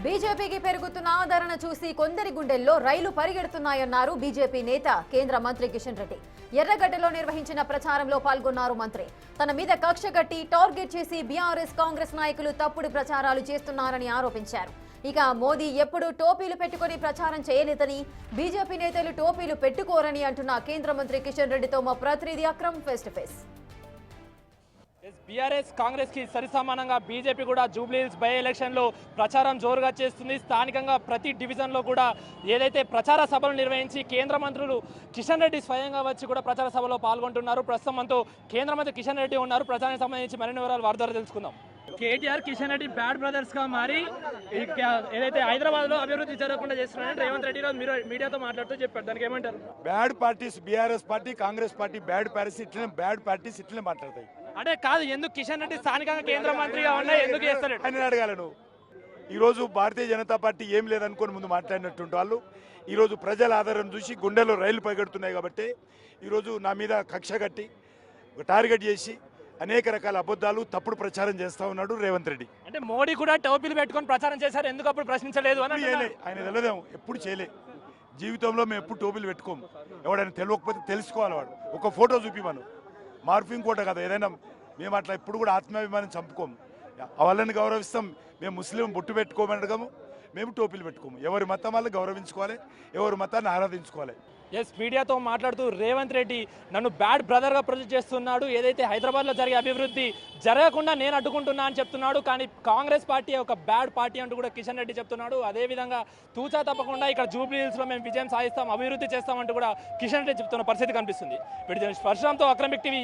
బీజేపీకి పెరుగుతున్న ఆదరణ చూసి కొందరి గుండెల్లో రైలు పరిగెడుతున్నాయన్నారు బీజేపీ నేత కేంద్ర మంత్రి కిషన్ రెడ్డి. ఎర్రగడ్డలో నిర్వహించిన ప్రచారంలో పాల్గొన్నారు మంత్రి. తన మీద కక్ష కట్టి టార్గెట్ చేసి బీఆర్ఎస్ కాంగ్రెస్ నాయకులు తప్పుడు ప్రచారాలు చేస్తున్నారని ఆరోపించారు. ఇక మోదీ ఎప్పుడూ టోపీలు పెట్టుకుని ప్రచారం చేయలేదని, బీజేపీ నేతలు టోపీలు పెట్టుకోరని అంటున్న కేంద్ర మంత్రి కిషన్ రెడ్డితో మా ప్రతినిధి Akram face to face. BRS Congress కి సరిసమానంగా బీజేపీ కూడా జూబ్లీహిల్స్ బై ఎలక్షన్ లో ప్రచారం జోరుగా చేస్తుంది. స్థానికంగా ప్రతి డివిజన్ లో కూడా ఏదైతే ప్రచార సభలు నిర్వహించి కేంద్ర మంత్రులు కిషన్ రెడ్డి స్వయంగా వచ్చి కూడా ప్రచార సభలో పాల్గొంటున్నారు. ప్రస్తుతం మనతో కేంద్ర మంత్రి కిషన్ రెడ్డి ఉన్నారు. ప్రచారానికి సంబంధించి మరిన్ని వివరాలు వారి ద్వారా తెలుసుకుందాం. కేటీఆర్ కిషన్ రెడ్డి బ్యాడ్ బ్రదర్స్ గా మారి ఏదైతే హైదరాబాద్ లో అభివృద్ధి జరగకుండా చేస్తున్నారని రేవంత్ రెడ్డి మీరు మీడియాతో మాట్లాడుతూ చెప్పారు. దానికి ఏమంటారు? Bad parties BRS party, Congress party bad parties ఇట్లనే మాట్లాడతాయి. అంటే కాదు, ఎందుకు కిషన్ రెడ్డి స్థానికంగా కేంద్ర మంత్రిగా ఉన్నాయి, ఎందుకు చేస్తారు అని అడగాలను. ఈరోజు భారతీయ జనతా పార్టీ ఏం లేదనుకొని ముందు మాట్లాడినట్టుంటే వాళ్ళు ఈరోజు ప్రజల ఆధారం చూసి గుండెలో రైళ్లు పగడుతున్నాయి. కాబట్టి ఈరోజు నా మీద కక్ష కట్టి టార్గెట్ చేసి అనేక రకాల అబద్ధాలు తప్పుడు ప్రచారం చేస్తా ఉన్నాడు రేవంత్ రెడ్డి. అంటే మోడీ కూడా టోపీలు పెట్టుకొని ప్రచారం చేశారు, ఎందుకు అప్పుడు ప్రశ్నించలేదు అని ఆయన తెలియదేమో, ఎప్పుడు చేయలే. జీవితంలో మేము ఎప్పుడు టోపీలు పెట్టుకోము. ఎవడైనా తెలియకపోతే తెలుసుకోవాలి. వాడు ఒక ఫోటో చూపి మనం మార్ఫింగ్ కోట కదా ఏదైనా. మేము అట్లా ఎప్పుడు కూడా ఆత్మాభిమానం చంపుకోము. వాళ్ళని గౌరవిస్తాం. మేము ముస్లిం బొట్టు పెట్టుకోమని అడగము, మేము టోపీలు పెట్టుకోము. ఎవరి మతం వాళ్ళు గౌరవించుకోవాలి, ఎవరి మతాన్ని ఆరాధించుకోవాలి. ఎస్, మీడియాతో మాట్లాడుతూ రేవంత్ రెడ్డి నన్ను బ్యాడ్ బ్రదర్గా ప్రొజెక్ట్ చేస్తున్నాడు, ఏదైతే హైదరాబాద్లో జరిగే అభివృద్ధి జరగకుండా నేను అడ్డుకుంటున్నా అని చెప్తున్నాడు. కానీ కాంగ్రెస్ పార్టీ ఒక బ్యాడ్ పార్టీ అంటూ కూడా కిషన్ రెడ్డి చెప్తున్నాడు. అదేవిధంగా తూచా తప్పకుండా ఇక్కడ జూబ్లీహిల్స్లో మేము విజయం సాధిస్తాం, అభివృద్ధి చేస్తామంటూ కూడా కిషన్ రెడ్డి చెప్తున్న పరిస్థితి కనిపిస్తుంది. వీటి పరశురాంతో అక్రమిక్ టీవీ.